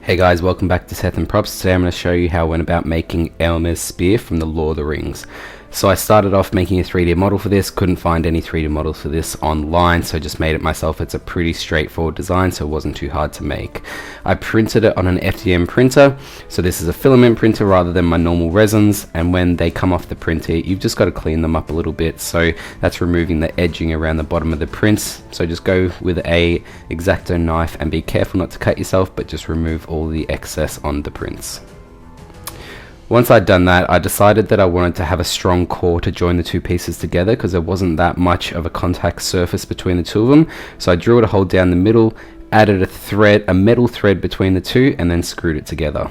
Hey guys, welcome back to Tethan Props. Today I'm going to show you how I went about making Eomer's spear from the Lord of the Rings. So I started off making a 3D model for this, couldn't find any 3D models for this online, so I just made it myself. It's a pretty straightforward design, so it wasn't too hard to make. I printed it on an FDM printer, so this is a filament printer rather than my normal resins, and when they come off the printer, you've just got to clean them up a little bit, so that's removing the edging around the bottom of the prints. So just go with a X-Acto knife and be careful not to cut yourself, but just remove all the excess on the prints. Once I'd done that, I decided that I wanted to have a strong core to join the two pieces together because there wasn't that much of a contact surface between the two of them. So I drilled a hole down the middle, added a metal thread between the two, and then screwed it together.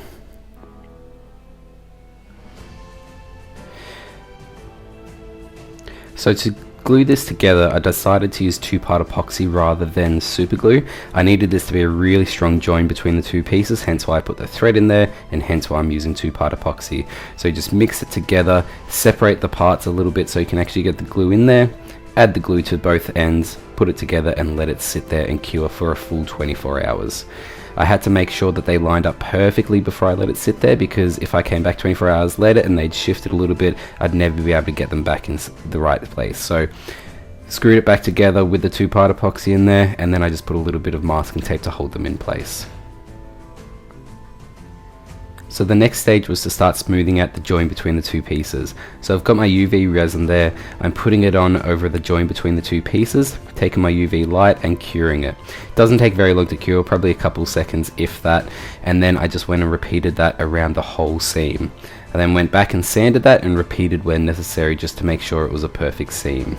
So to glue this together, I decided to use 2-part epoxy rather than super glue. I needed this to be a really strong join between the two pieces, hence why I put the thread in there, and hence why I'm using 2-part epoxy. So you just mix it together, separate the parts a little bit so you can actually get the glue in there, add the glue to both ends, put it together and let it sit there and cure for a full 24 hours. I had to make sure that they lined up perfectly before I let it sit there, because if I came back 24 hours later and they'd shifted a little bit, I'd never be able to get them back in the right place. So screwed it back together with the 2-part epoxy in there, and then I just put a little bit of masking tape to hold them in place. So the next stage was to start smoothing out the join between the two pieces. So I've got my UV resin there, I'm putting it on over the join between the two pieces, taking my UV light and curing it. Doesn't take very long to cure, probably a couple seconds if that, and then I just went and repeated that around the whole seam. I then went back and sanded that and repeated when necessary just to make sure it was a perfect seam.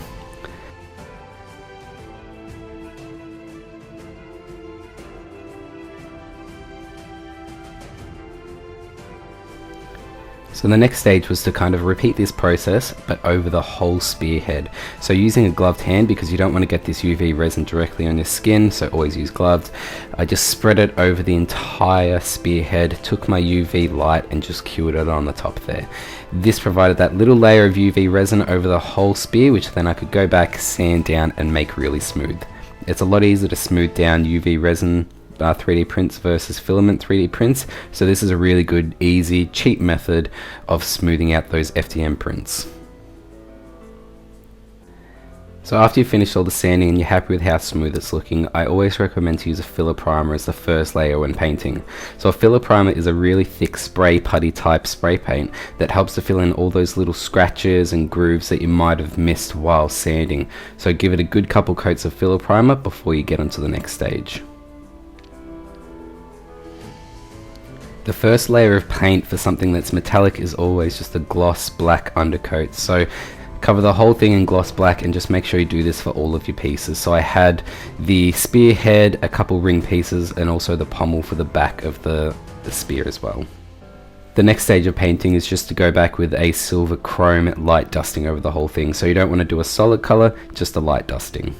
So the next stage was to kind of repeat this process, but over the whole spearhead. So using a gloved hand, because you don't want to get this UV resin directly on your skin, so always use gloves. I just spread it over the entire spearhead, took my UV light and just cured it on the top there. This provided that little layer of UV resin over the whole spear, which then I could go back, sand down and make really smooth. It's a lot easier to smooth down UV resin 3D prints versus filament 3D prints, so this is a really good, easy, cheap method of smoothing out those FDM prints. So after you've finished all the sanding and you're happy with how smooth it's looking, I always recommend to use a filler primer as the first layer when painting. So a filler primer is a really thick spray putty type spray paint that helps to fill in all those little scratches and grooves that you might have missed while sanding. So give it a good couple coats of filler primer before you get onto the next stage. The first layer of paint for something that's metallic is always just a gloss black undercoat. So cover the whole thing in gloss black and just make sure you do this for all of your pieces. So I had the spearhead, a couple ring pieces, and also the pommel for the back of the spear as well. The next stage of painting is just to go back with a silver chrome light dusting over the whole thing. So you don't want to do a solid color, just a light dusting.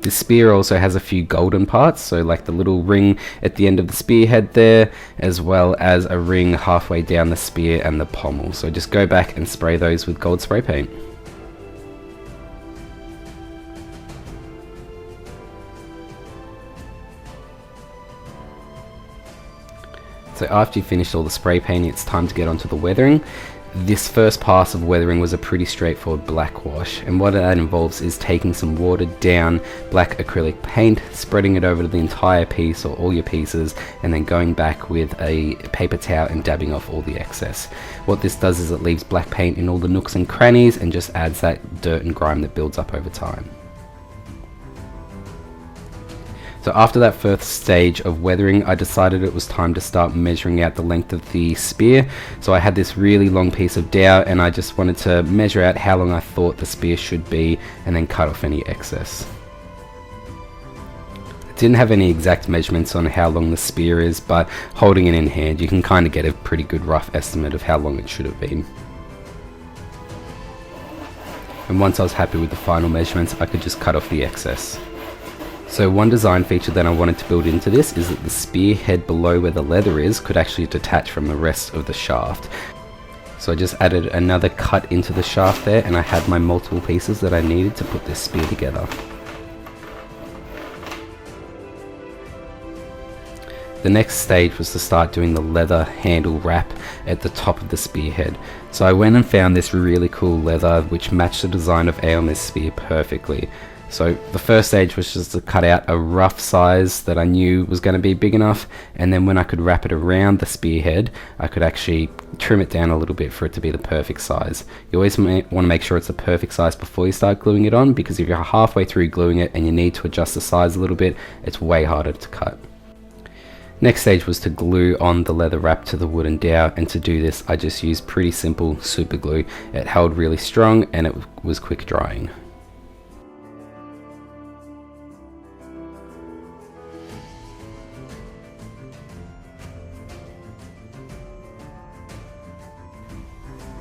The spear also has a few golden parts, so like the little ring at the end of the spearhead there, as well as a ring halfway down the spear and the pommel. So just go back and spray those with gold spray paint. So after you've finished all the spray painting, it's time to get onto the weathering. This first pass of weathering was a pretty straightforward black wash, and what that involves is taking some watered down black acrylic paint, spreading it over to the entire piece or all your pieces, and then going back with a paper towel and dabbing off all the excess. What this does is it leaves black paint in all the nooks and crannies and just adds that dirt and grime that builds up over time. So after that first stage of weathering, I decided it was time to start measuring out the length of the spear. So I had this really long piece of dowel and I just wanted to measure out how long I thought the spear should be and then cut off any excess. I didn't have any exact measurements on how long the spear is, but holding it in hand you can kind of get a pretty good rough estimate of how long it should have been. And once I was happy with the final measurements, I could just cut off the excess. So one design feature that I wanted to build into this is that the spearhead below where the leather is could actually detach from the rest of the shaft. So I just added another cut into the shaft there, and I had my multiple pieces that I needed to put this spear together. The next stage was to start doing the leather handle wrap at the top of the spearhead. So I went and found this really cool leather which matched the design of Eomer's spear perfectly. So the first stage was just to cut out a rough size that I knew was going to be big enough, and then when I could wrap it around the spearhead, I could actually trim it down a little bit for it to be the perfect size. You always want to make sure it's the perfect size before you start gluing it on, because if you're halfway through gluing it and you need to adjust the size a little bit, it's way harder to cut. Next stage was to glue on the leather wrap to the wooden dowel, and to do this I just used pretty simple super glue. It held really strong and it was quick drying.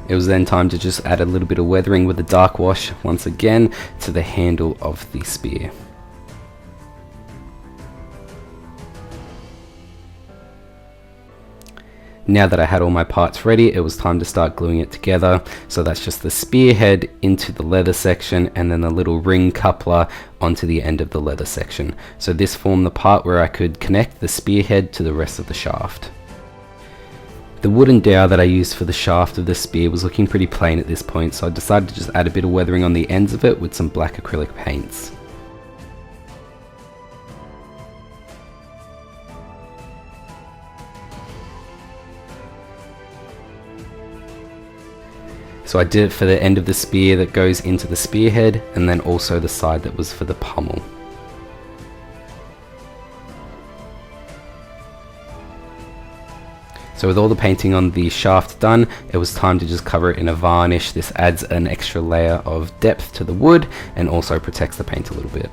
It was then time to just add a little bit of weathering with the dark wash once again to the handle of the spear. Now that I had all my parts ready, it was time to start gluing it together. So that's just the spearhead into the leather section, and then the little ring coupler onto the end of the leather section. So this formed the part where I could connect the spearhead to the rest of the shaft. The wooden dowel that I used for the shaft of the spear was looking pretty plain at this point, so I decided to just add a bit of weathering on the ends of it with some black acrylic paints. So I did it for the end of the spear that goes into the spearhead, and then also the side that was for the pommel. So with all the painting on the shaft done, it was time to just cover it in a varnish. This adds an extra layer of depth to the wood and also protects the paint a little bit.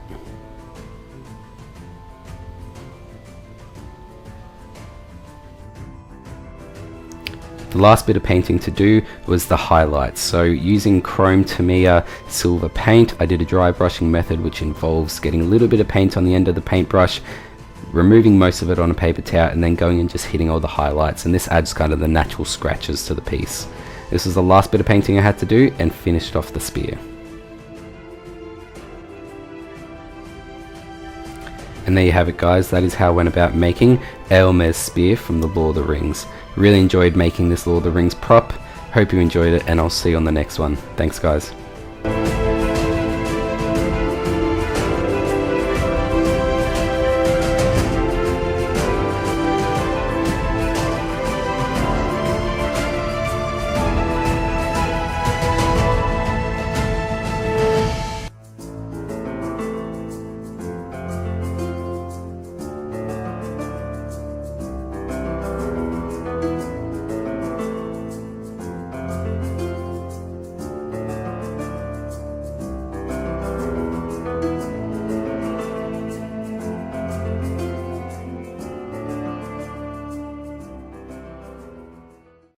The last bit of painting to do was the highlights. So using chrome Tamiya silver paint, I did a dry brushing method which involves getting a little bit of paint on the end of the paintbrush, removing most of it on a paper towel, and then going and just hitting all the highlights, and this adds kind of the natural scratches to the piece. This was the last bit of painting I had to do, and finished off the spear. And there you have it guys, that is how I went about making Eomer's spear from the Lord of the Rings. Really enjoyed making this Lord of the Rings prop, hope you enjoyed it, and I'll see you on the next one. Thanks guys.